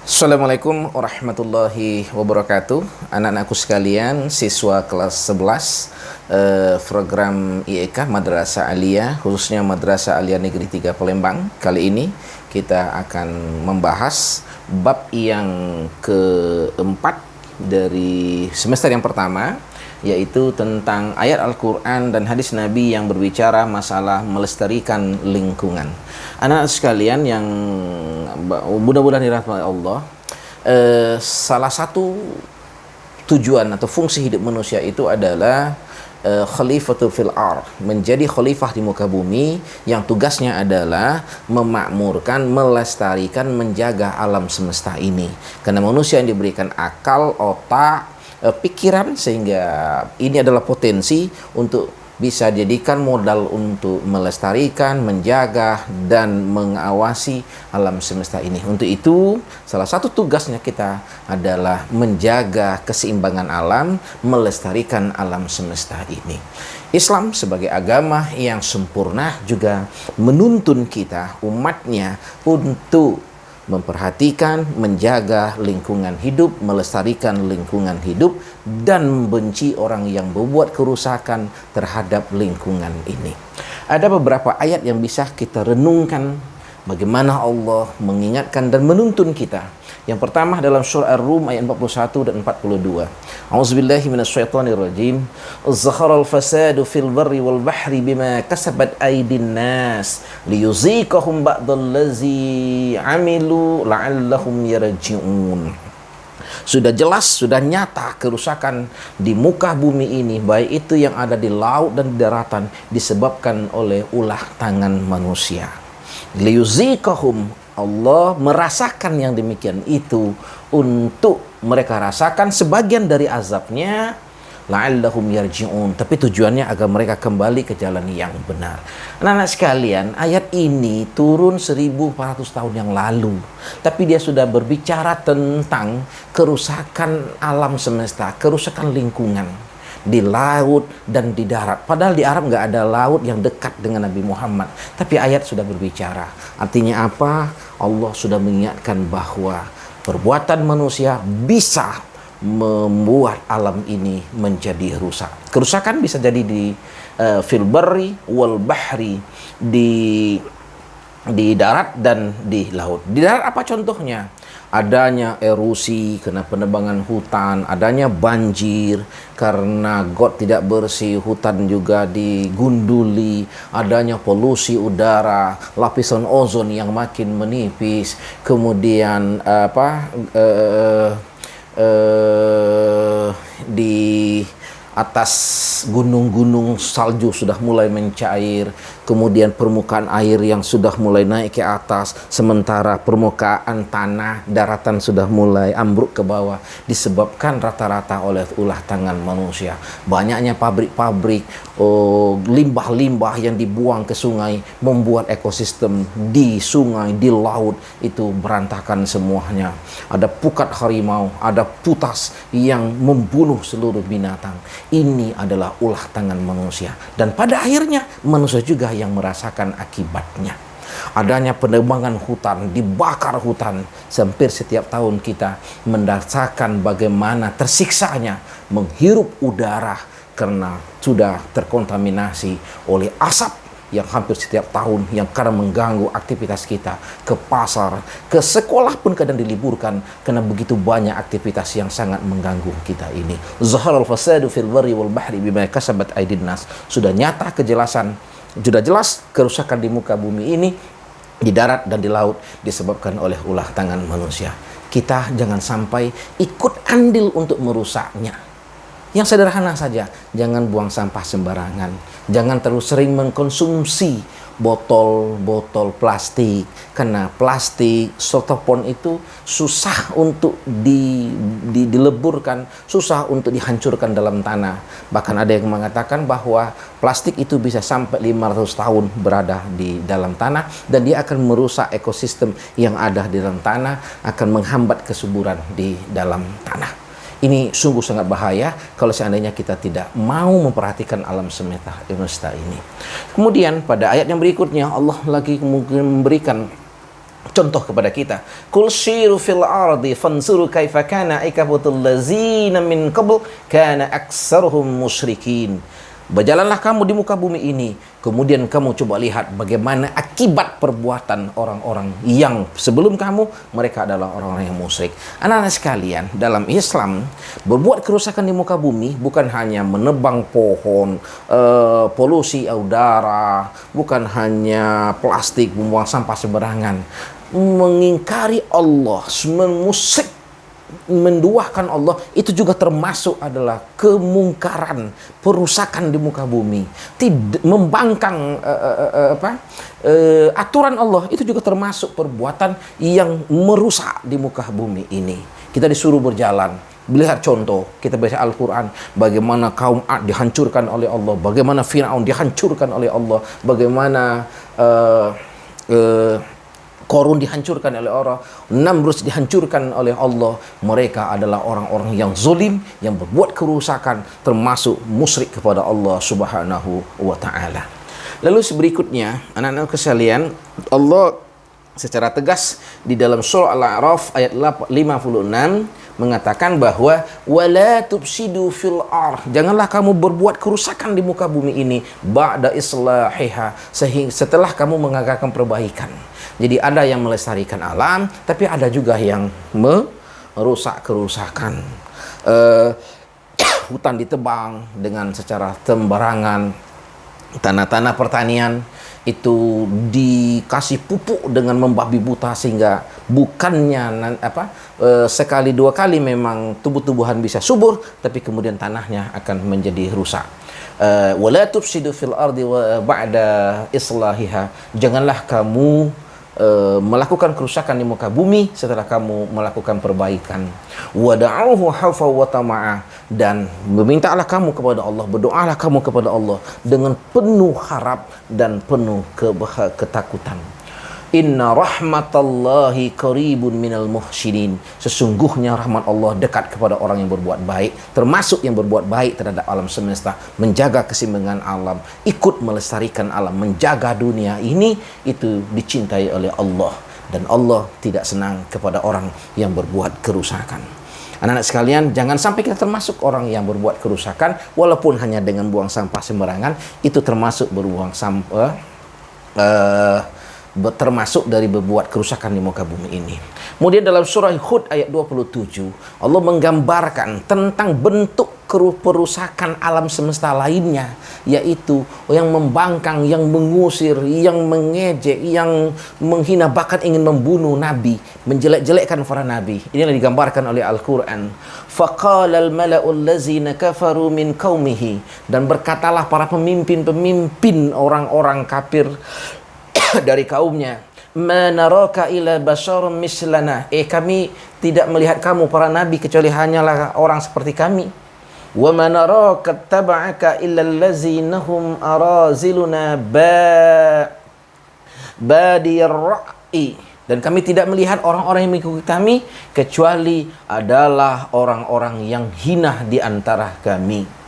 Assalamualaikum warahmatullahi wabarakatuh. Anak-anakku sekalian, siswa kelas 11 program IEK Madrasah Aliyah, khususnya Madrasah Aliyah Negeri 3 Palembang. Kali ini kita akan membahas bab yang keempat dari semester yang pertama, yaitu tentang ayat Al-Quran dan hadis Nabi yang berbicara masalah melestarikan lingkungan. Anak-anak sekalian yang mudah-mudahan dirahmati Allah, salah satu tujuan atau fungsi hidup manusia itu adalah khalifatul fil ard, menjadi khalifah di muka bumi yang tugasnya adalah memakmurkan, melestarikan, menjaga alam semesta ini. Karena manusia yang diberikan akal, otak, pikiran, sehingga ini adalah potensi untuk bisa jadikan modal untuk melestarikan, menjaga, dan mengawasi alam semesta ini. Untuk itu, salah satu tugasnya kita adalah menjaga keseimbangan alam, melestarikan alam semesta ini. Islam sebagai agama yang sempurna juga menuntun kita, umatnya, untuk memperhatikan, menjaga lingkungan hidup, melestarikan lingkungan hidup, dan membenci orang yang berbuat kerusakan terhadap lingkungan ini. Ada beberapa ayat yang bisa kita renungkan bagaimana Allah mengingatkan dan menuntun kita. Yang pertama dalam surah Ar-Rum ayat 41 dan 42. A'udzubillahi minasyaitonirrajim. Zaharal fasadu fil barri wal bahri bima kasabat aydin nas liyuziqahum ba'dallazi 'amilu la'allahum yarji'un. Sudah jelas, sudah nyata kerusakan di muka bumi ini, baik itu yang ada di laut dan di daratan, disebabkan oleh ulah tangan manusia. Liyuziqahum, Allah merasakan yang demikian itu untuk mereka rasakan sebagian dari azabnya, la'allahum yarji'un, tapi tujuannya agar mereka kembali ke jalan yang benar. Anak-anak sekalian, ayat ini turun 1400 tahun yang lalu, tapi dia sudah berbicara tentang kerusakan alam semesta, kerusakan lingkungan di laut dan di darat. Padahal di Arab nggak ada laut yang dekat dengan Nabi Muhammad, tapi ayat sudah berbicara. Artinya apa? Allah sudah mengingatkan bahwa perbuatan manusia bisa membuat alam ini menjadi rusak. Kerusakan bisa jadi di fil barri wal bahri, di darat dan di laut. Di darat apa contohnya? Adanya erosi karena penebangan hutan, adanya banjir karena got tidak bersih, hutan juga digunduli, adanya polusi udara, lapisan ozon yang makin menipis, kemudian di atas gunung-gunung salju sudah mulai mencair, kemudian permukaan air yang sudah mulai naik ke atas, sementara permukaan tanah daratan sudah mulai ambruk ke bawah, disebabkan rata-rata oleh ulah tangan manusia. Banyaknya pabrik-pabrik, limbah-limbah yang dibuang ke sungai membuat ekosistem di sungai, di laut itu berantakan semuanya. Ada pukat harimau, ada putas yang membunuh seluruh binatang. Ini adalah ulah tangan manusia, dan pada akhirnya manusia juga yang merasakan akibatnya. Adanya penebangan hutan, dibakar hutan, hampir setiap tahun kita merasakan bagaimana tersiksanya menghirup udara karena sudah terkontaminasi oleh asap yang hampir setiap tahun, yang kadang mengganggu aktivitas kita. Ke pasar, ke sekolah pun kadang diliburkan karena begitu banyak aktivitas yang sangat mengganggu kita ini. Zaharal fasadu fil barri wal bahri bima kasabat aydin nas. Sudah nyata kejelasan, sudah jelas kerusakan di muka bumi ini, di darat dan di laut, disebabkan oleh ulah tangan manusia. Kita jangan sampai ikut andil untuk merusaknya. Yang sederhana saja, jangan buang sampah sembarangan, jangan terlalu sering mengkonsumsi botol-botol plastik, karena plastik, styrofoam itu susah untuk dileburkan, susah untuk dihancurkan dalam tanah. Bahkan ada yang mengatakan bahwa plastik itu bisa sampai 500 tahun berada di dalam tanah, dan dia akan merusak ekosistem yang ada di dalam tanah, akan menghambat kesuburan di dalam tanah. Ini sungguh sangat bahaya kalau seandainya kita tidak mau memperhatikan alam semesta ini. Kemudian pada ayat yang berikutnya Allah lagi memberikan contoh kepada kita. Qul siru fil ardi fansuru kaifa kana aqibatul ladzina min qabl kana aktsaruhum musyrikin. Berjalanlah kamu di muka bumi ini, kemudian kamu coba lihat bagaimana akibat perbuatan orang-orang yang sebelum kamu, mereka adalah orang-orang yang musyrik. Anak-anak sekalian, dalam Islam, berbuat kerusakan di muka bumi bukan hanya menebang pohon, polusi udara, bukan hanya plastik, membuang sampah sembarangan, mengingkari Allah, memusyrik, menduakan Allah, itu juga termasuk adalah kemungkaran, perusakan di muka bumi. Tidak membangkang aturan Allah, itu juga termasuk perbuatan yang merusak di muka bumi ini. Kita disuruh berjalan, lihat contoh, kita baca Al-Quran, bagaimana kaum Ad dihancurkan oleh Allah, bagaimana Fir'aun dihancurkan oleh Allah, bagaimana Korun dihancurkan oleh Allah, Namrud dihancurkan oleh Allah. Mereka adalah orang-orang yang zalim, yang berbuat kerusakan, termasuk musyrik kepada Allah Subhanahu wa taala. Lalu berikutnya, anak-anak sekalian, Allah secara tegas di dalam surah Al-A'raf ayat 56 mengatakan bahwa wala tufsidu fil ardh, janganlah kamu berbuat kerusakan di muka bumi ini ba'da islahiha, sehingga setelah kamu mengadakan perbaikan. Jadi ada yang melestarikan alam, tapi ada juga yang merusak kerusakan. Hutan ditebang dengan secara sembarangan, tanah-tanah pertanian itu dikasih pupuk dengan membabi buta, sehingga bukannya sekali dua kali memang tumbuh-tumbuhan bisa subur, tapi kemudian tanahnya akan menjadi rusak. Wala tufsidu fil ardi ba'da islahiha, janganlah kamu melakukan kerusakan di muka bumi setelah kamu melakukan perbaikan. Wada'uhu hafa wa tama'a, dan memintalah kamu kepada Allah, berdoalah kamu kepada Allah dengan penuh harap dan penuh ketakutan. Inna rahmatallahi qaribun minal muhsinin, sesungguhnya rahmat Allah dekat kepada orang yang berbuat baik, termasuk yang berbuat baik terhadap alam semesta, menjaga keseimbangan alam, ikut melestarikan alam, menjaga dunia ini, itu dicintai oleh Allah, dan Allah tidak senang kepada orang yang berbuat kerusakan. Anak-anak sekalian, jangan sampai kita termasuk orang yang berbuat kerusakan, walaupun hanya dengan buang sampah sembarangan, itu termasuk berbuang sampah, termasuk dari berbuat kerusakan di muka bumi ini. Kemudian dalam surah Hud ayat 27, Allah menggambarkan tentang bentuk perusakan alam semesta lainnya, yaitu yang membangkang, yang mengusir, yang mengejek, yang menghina, bahkan ingin membunuh nabi, menjelek-jelekkan para nabi. Inilah digambarkan oleh Al-Quran. Faqala al-mala'u allazina kafaru min qaumihi, dan berkatalah para pemimpin-pemimpin orang-orang kafir dari kaumnya, ma naraka ila basharun mislana, kami tidak melihat kamu para nabi kecuali hanyalah orang seperti kami. Wa ma naraka taba'aka illa allazina hum araziluna badiyar ra'i, dan kami tidak melihat orang-orang yang mengikuti kami kecuali adalah orang-orang yang hina di antara kami,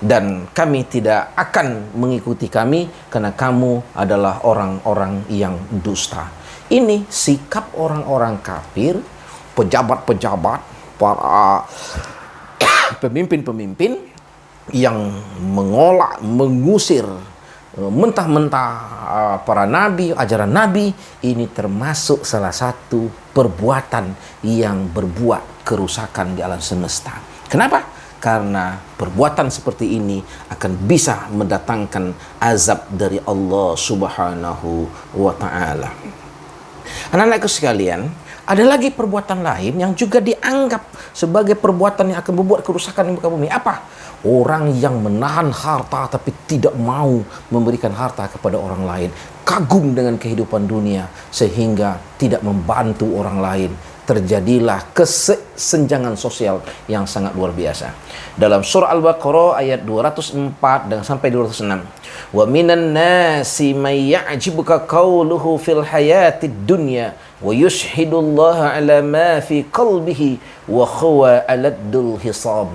dan kami tidak akan mengikuti kami karena kamu adalah orang-orang yang dusta. Ini sikap orang-orang kafir, pejabat-pejabat, para pemimpin-pemimpin yang mengolak, mengusir mentah-mentah para nabi, ajaran nabi. Ini termasuk salah satu perbuatan yang berbuat kerusakan di alam semesta. Kenapa? Karena perbuatan seperti ini akan bisa mendatangkan azab dari Allah Subhanahu wa ta'ala. Anak-anakku sekalian, ada lagi perbuatan lain yang juga dianggap sebagai perbuatan yang akan membuat kerusakan di muka bumi. Apa? Orang yang menahan harta tapi tidak mau memberikan harta kepada orang lain, kagum dengan kehidupan dunia sehingga tidak membantu orang lain. Terjadilah kesenjangan sosial yang sangat luar biasa. Dalam surah Al-Baqarah ayat 204 dan sampai 206. Wa minan nasi may ya'jibuka qawluhu fil hayatid dunya wa yushhidullaha ala ma fi qalbihi wa huwa aladdul hisab.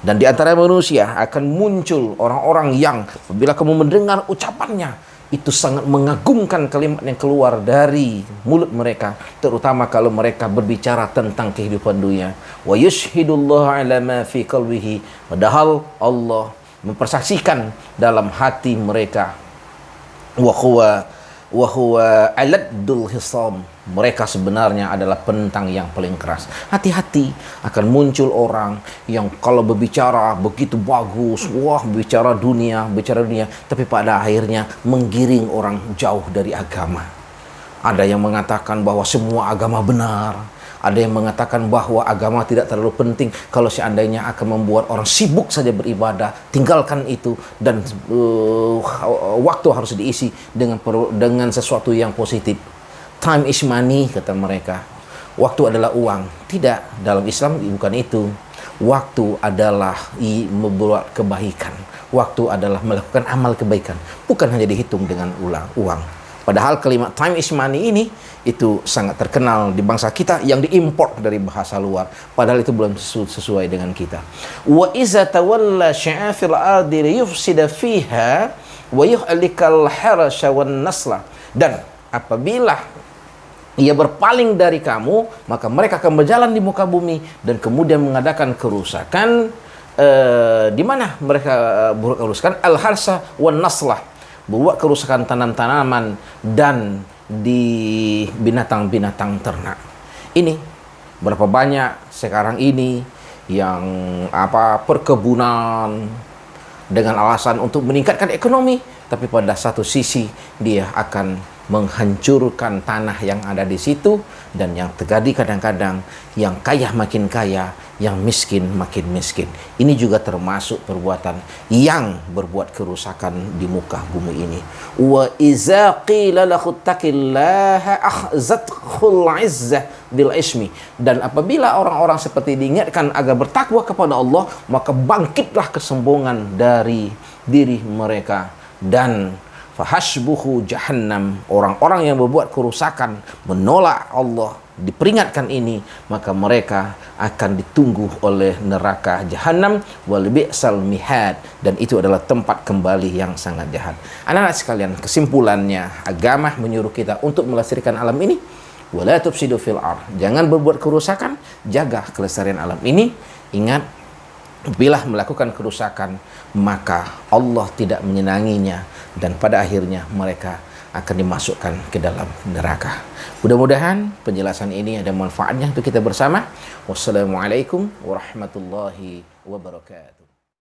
Dan di antara manusia akan muncul orang-orang yang bila kamu mendengar ucapannya, itu sangat mengagumkan kalimat yang keluar dari mulut mereka, terutama kalau mereka berbicara tentang kehidupan dunia. Wa yushhidullah ala ma fi qalbihi, padahal Allah mempersaksikan dalam hati mereka. Wa huwa aladdul hisam, mereka sebenarnya adalah penentang yang paling keras. Hati-hati, akan muncul orang yang kalau berbicara begitu bagus, wah bicara dunia, tapi pada akhirnya menggiring orang jauh dari agama. Ada yang mengatakan bahwa semua agama benar, ada yang mengatakan bahwa agama tidak terlalu penting kalau seandainya akan membuat orang sibuk saja beribadah, tinggalkan itu, dan waktu harus diisi dengan sesuatu yang positif. Time is money, kata mereka. Waktu adalah uang. Tidak, dalam Islam bukan itu. Waktu adalah membuat kebaikan. Waktu adalah melakukan amal kebaikan. Bukan hanya dihitung dengan uang. Padahal kalimat time is money ini itu sangat terkenal di bangsa kita yang diimport dari bahasa luar. Padahal itu belum sesuai dengan kita. Wa iza tawalla sya'afil ardi liyufsida fiha wa yuhlikal harasha wan nasla. Dan apabila ia berpaling dari kamu, maka mereka akan berjalan di muka bumi dan kemudian mengadakan kerusakan. Di mana mereka berbuat kerusakan? Al-harsa wan naslah, berbuat kerusakan tanam-tanaman dan di binatang-binatang ternak. Ini berapa banyak sekarang ini yang perkebunan dengan alasan untuk meningkatkan ekonomi, tapi pada satu sisi dia akan menghancurkan tanah yang ada di situ, dan yang terjadi kadang-kadang yang kaya makin kaya, yang miskin makin miskin. Ini juga termasuk perbuatan yang berbuat kerusakan di muka bumi ini. Wa iza qila lahu taqillaha akhzathul izzah bil ismi. Dan apabila orang-orang seperti diingatkan agar bertakwa kepada Allah, maka bangkitlah kesombongan dari diri mereka. Dan fahasbuhu jahannam, orang-orang yang berbuat kerusakan, menolak Allah, diperingatkan ini, maka mereka akan ditunggu oleh neraka jahanam, wal bi'sal mihad, dan itu adalah tempat kembali yang sangat jahat. Anak-anak sekalian, kesimpulannya, agama menyuruh kita untuk melestarikan alam ini. Wala tufsidu fil ardh, jangan berbuat kerusakan, jaga kelestarian alam ini. Ingat, bila melakukan kerusakan, maka Allah tidak menyenanginya, dan pada akhirnya mereka akan dimasukkan ke dalam neraka. Mudah-mudahan penjelasan ini ada manfaatnya untuk kita bersama. Wassalamualaikum warahmatullahi wabarakatuh.